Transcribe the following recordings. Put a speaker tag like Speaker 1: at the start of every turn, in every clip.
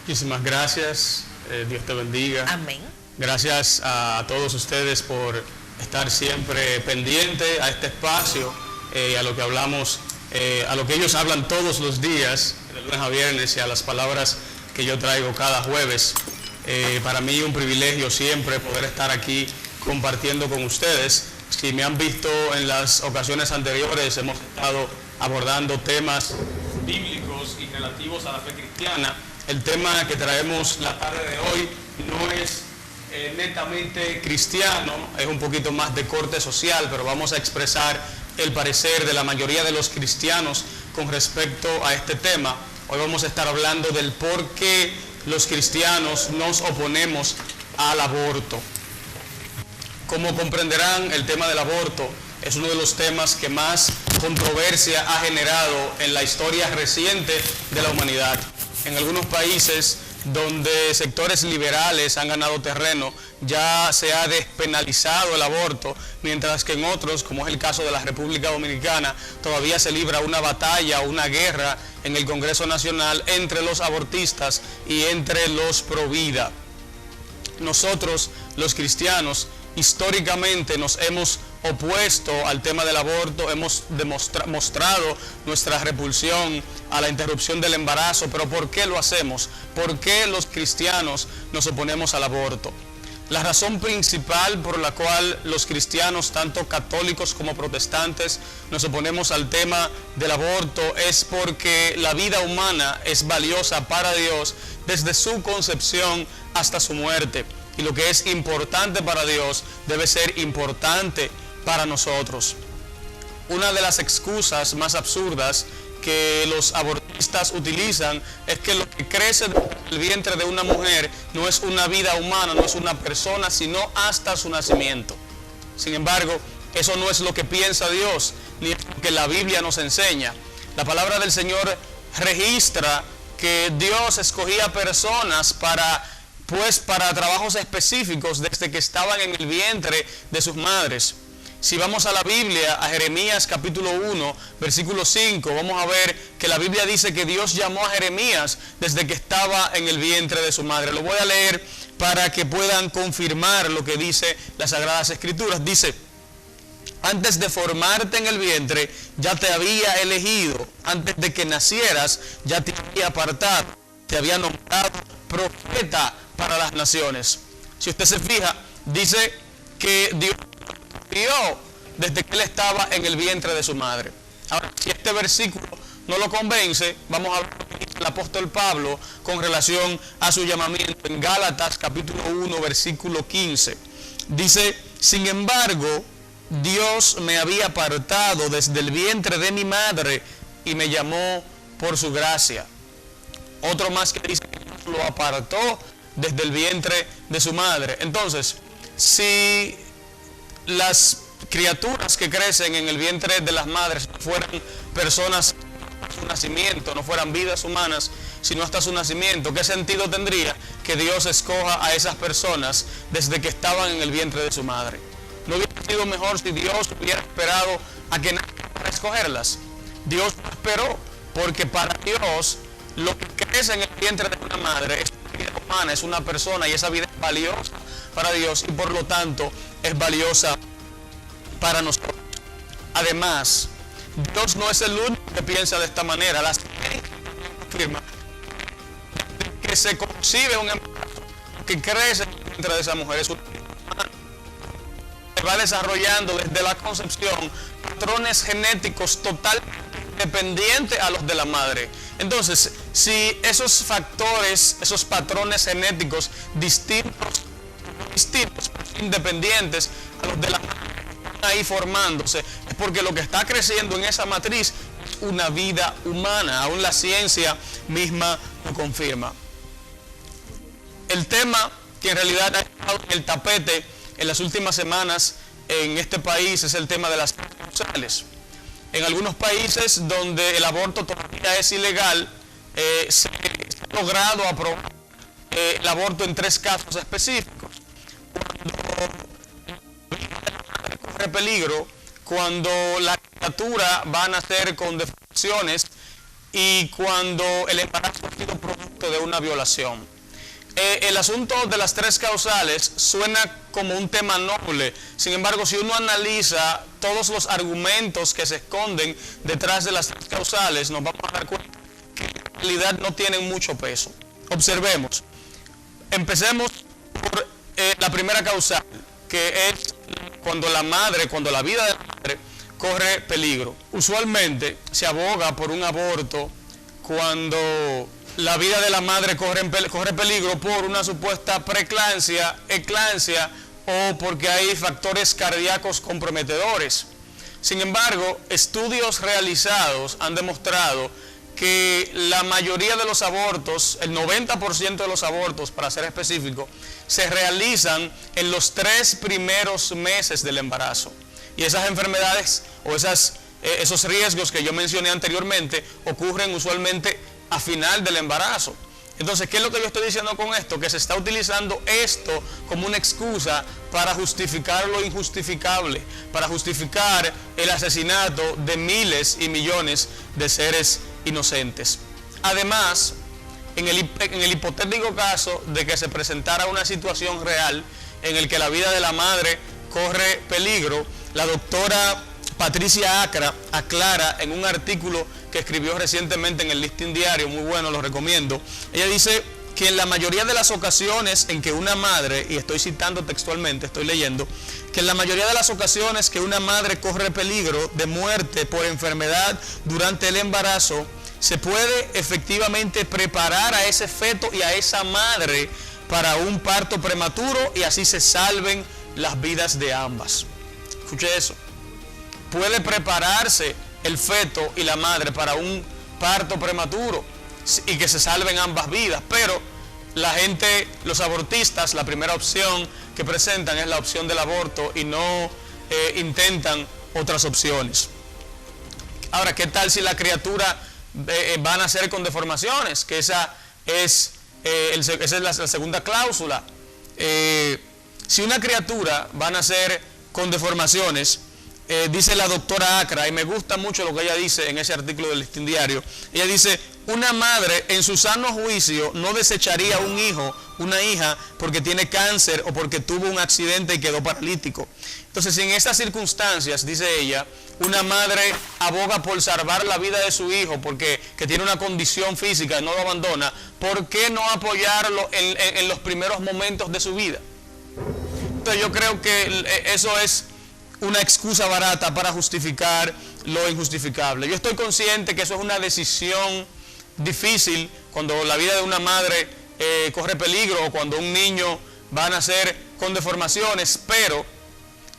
Speaker 1: Muchísimas gracias, Dios te bendiga.
Speaker 2: Amén.
Speaker 1: Gracias a todos ustedes por estar siempre pendiente a este espacio, a lo que hablamos, a lo que ellos hablan todos los días, de lunes a viernes, y a las palabras que yo traigo cada jueves. Para mí un privilegio siempre poder estar aquí compartiendo con ustedes. Si me han visto en las ocasiones anteriores, hemos estado abordando temas bíblicos y relativos a la fe cristiana. El tema que traemos la tarde de hoy no es netamente cristiano, es un poquito más de corte social, pero vamos a expresar el parecer de la mayoría de los cristianos con respecto a este tema. Hoy vamos a estar hablando del por qué los cristianos nos oponemos al aborto. Como comprenderán, el tema del aborto es uno de los temas que más controversia ha generado en la historia reciente de la humanidad. En algunos países donde sectores liberales han ganado terreno, ya se ha despenalizado el aborto, mientras que en otros, como es el caso de la República Dominicana, todavía se libra una batalla, una guerra en el Congreso Nacional entre los abortistas y entre los pro vida. Nosotros, los cristianos, históricamente nos hemos opuesto al tema del aborto, hemos mostrado nuestra repulsión a la interrupción del embarazo, pero ¿por qué lo hacemos? ¿Por qué los cristianos nos oponemos al aborto? La razón principal por la cual los cristianos, tanto católicos como protestantes, nos oponemos al tema del aborto es porque la vida humana es valiosa para Dios desde su concepción hasta su muerte. Y lo que es importante para Dios debe ser importante para nosotros. Una de las excusas más absurdas que los abortistas utilizan es que lo que crece en el vientre de una mujer no es una vida humana, no es una persona, sino hasta su nacimiento. Sin embargo, eso no es lo que piensa Dios, ni es lo que la Biblia nos enseña. La palabra del Señor registra que Dios escogía personas para trabajos específicos desde que estaban en el vientre de sus madres. Si vamos a la Biblia, a Jeremías capítulo 1, versículo 5, vamos a ver que la Biblia dice que Dios llamó a Jeremías desde que estaba en el vientre de su madre. Lo voy a leer para que puedan confirmar lo que dice las Sagradas Escrituras. Dice: antes de formarte en el vientre, ya te había elegido. Antes de que nacieras, ya te había apartado. Te había nombrado profeta para las naciones. Si usted se fija, dice que Dios vio desde que él estaba en el vientre de su madre. Ahora, si este versículo no lo convence, vamos a ver lo que dice el apóstol Pablo con relación a su llamamiento en Gálatas capítulo 1, versículo 15. Dice: sin embargo, Dios me había apartado desde el vientre de mi madre y me llamó por su gracia. Otro más que dice que Dios lo apartó desde el vientre de su madre. Entonces, si las criaturas que crecen en el vientre de las madres fueran personas hasta su nacimiento, no fueran vidas humanas, sino hasta su nacimiento, ¿qué sentido tendría que Dios escoja a esas personas desde que estaban en el vientre de su madre? ¿No hubiera sido mejor si Dios hubiera esperado a que nazcan para escogerlas? Dios no esperó, porque para Dios lo que crece en el vientre de una madre es una vida humana, es una persona, y esa vida es valiosa para Dios y por lo tanto es valiosa para nosotros. Además, Dios no es el único que piensa de esta manera. La ciencia afirma que se concibe un embarazo que crece en el vientre de esa mujer es una vida humana. Se va desarrollando desde la concepción patrones genéticos totalmente dependientes a los de la madre. Entonces, si esos factores, esos patrones genéticos distintos, independientes a los de la madre, están ahí formándose, es porque lo que está creciendo en esa matriz es una vida humana. Aún la ciencia misma lo confirma. El tema que en realidad ha estado en el tapete en las últimas semanas en este país es el tema de las causales. En algunos países donde el aborto todavía es ilegal, se ha logrado aprobar el aborto en 3 casos específicos. Cuando la vida de la madre corre peligro, cuando la criatura va a nacer con deformaciones y cuando el embarazo ha sido producto de una violación. El asunto de las tres causales suena como un tema noble. Sin embargo, si uno analiza todos los argumentos que se esconden detrás de las tres causales, nos vamos a dar cuenta que en realidad no tienen mucho peso. Observemos. Empecemos por la primera causal, que es cuando la vida de la madre corre peligro. Usualmente se aboga por un aborto cuando la vida de la madre corre peligro por una supuesta preeclampsia, eclampsia o porque hay factores cardíacos comprometedores. Sin embargo, estudios realizados han demostrado que la mayoría de los abortos, el 90% de los abortos, para ser específico, se realizan en los 3 primeros meses del embarazo. Y esas enfermedades o esos riesgos que yo mencioné anteriormente ocurren usualmente a final del embarazo. Entonces, ¿qué es lo que yo estoy diciendo con esto? Que se está utilizando esto como una excusa para justificar lo injustificable, para justificar el asesinato de miles y millones de seres inocentes. Además, en el hipotético caso de que se presentara una situación real en el que la vida de la madre corre peligro, la doctora Patricia Acra aclara en un artículo que escribió recientemente en el Listín Diario, muy bueno, lo recomiendo. Ella dice que en la mayoría de las ocasiones en que una madre, y estoy citando textualmente, estoy leyendo, que en la mayoría de las ocasiones que una madre corre peligro de muerte por enfermedad durante el embarazo, se puede efectivamente preparar a ese feto y a esa madre para un parto prematuro y así se salven las vidas de ambas. Escuche eso. Puede prepararse el feto y la madre para un parto prematuro y que se salven ambas vidas, pero la gente, los abortistas, la primera opción que presentan es la opción del aborto y no intentan otras opciones. Ahora, ¿qué tal si la criatura va a nacer con deformaciones? Que esa es la segunda cláusula. Si una criatura va a nacer con deformaciones, dice la doctora Acra, y me gusta mucho lo que ella dice en ese artículo del Listín Diario. Ella dice, una madre en su sano juicio no desecharía un hijo, una hija, porque tiene cáncer o porque tuvo un accidente y quedó paralítico. Entonces, si en estas circunstancias, dice ella, una madre aboga por salvar la vida de su hijo porque que tiene una condición física y no lo abandona, ¿por qué no apoyarlo en los primeros momentos de su vida? Entonces, yo creo que eso es una excusa barata para justificar lo injustificable. Yo estoy consciente que eso es una decisión difícil cuando la vida de una madre corre peligro o cuando un niño va a nacer con deformaciones, pero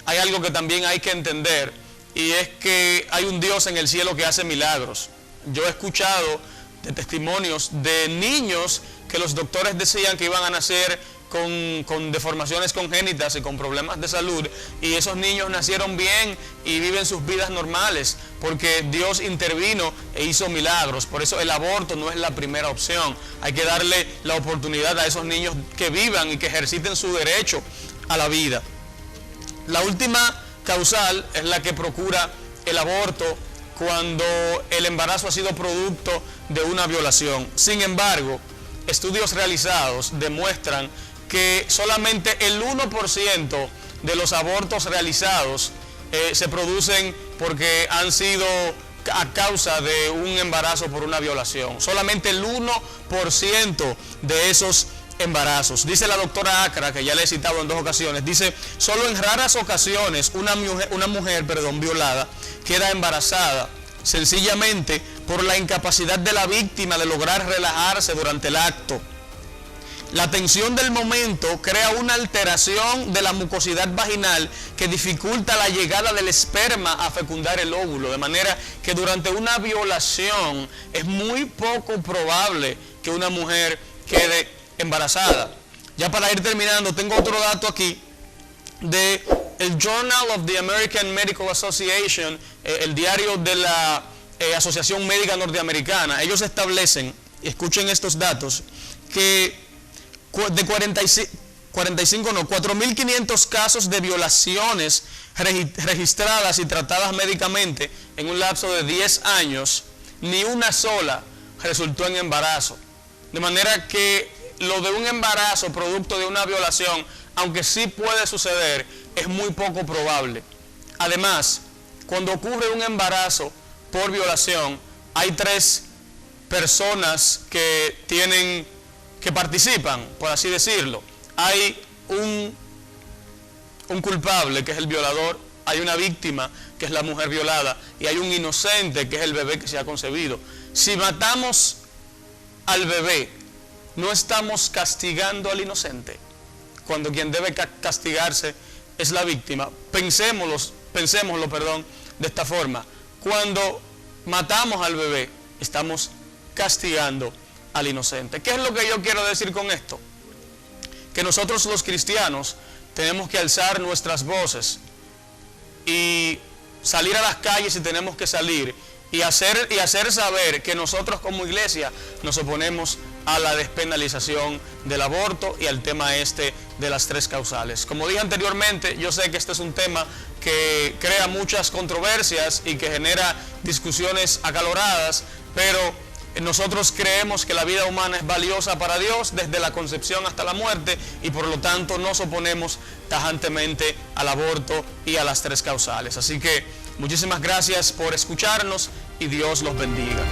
Speaker 1: hay algo que también hay que entender y es que hay un Dios en el cielo que hace milagros. Yo he escuchado de testimonios de niños que los doctores decían que iban a nacer con deformaciones congénitas y con problemas de salud, y esos niños nacieron bien y viven sus vidas normales porque Dios intervino e hizo milagros. Por eso el aborto no es la primera opción. Hay que darle la oportunidad a esos niños que vivan y que ejerciten su derecho a la vida. La última causal es la que procura el aborto cuando el embarazo ha sido producto de una violación. Sin embargo, estudios realizados demuestran que solamente el 1% de los abortos realizados se producen porque han sido a causa de un embarazo por una violación. Solamente el 1% de esos embarazos. Dice la doctora Acra, que ya le he citado en 2 ocasiones, dice, solo en raras ocasiones una mujer violada queda embarazada sencillamente por la incapacidad de la víctima de lograr relajarse durante el acto. La tensión del momento crea una alteración de la mucosidad vaginal que dificulta la llegada del esperma a fecundar el óvulo, de manera que durante una violación es muy poco probable que una mujer quede embarazada. Ya para ir terminando, tengo otro dato aquí de el Journal of the American Medical Association, el diario de la Asociación Médica Norteamericana. Ellos establecen, y escuchen estos datos, que de 4.500 casos de violaciones registradas y tratadas médicamente en un lapso de 10 años, ni una sola resultó en embarazo. De manera que lo de un embarazo producto de una violación, aunque sí puede suceder, es muy poco probable. Además, cuando ocurre un embarazo por violación, hay 3 personas que participan, por así decirlo. Hay un culpable, que es el violador, hay una víctima, que es la mujer violada, y hay un inocente, que es el bebé que se ha concebido. Si matamos al bebé, no estamos castigando al inocente, cuando quien debe castigarse es la víctima. Pensémoslo, de esta forma. Cuando matamos al bebé, estamos castigando al inocente. ¿Qué es lo que yo quiero decir con esto? Que nosotros los cristianos tenemos que alzar nuestras voces y salir a las calles si tenemos que salir, y hacer saber que nosotros como iglesia nos oponemos a la despenalización del aborto y al tema de las 3 causales. Como dije anteriormente, yo sé que este es un tema que crea muchas controversias y que genera discusiones acaloradas, pero nosotros creemos que la vida humana es valiosa para Dios desde la concepción hasta la muerte, y por lo tanto nos oponemos tajantemente al aborto y a las 3 causales. Así que muchísimas gracias por escucharnos y Dios los bendiga.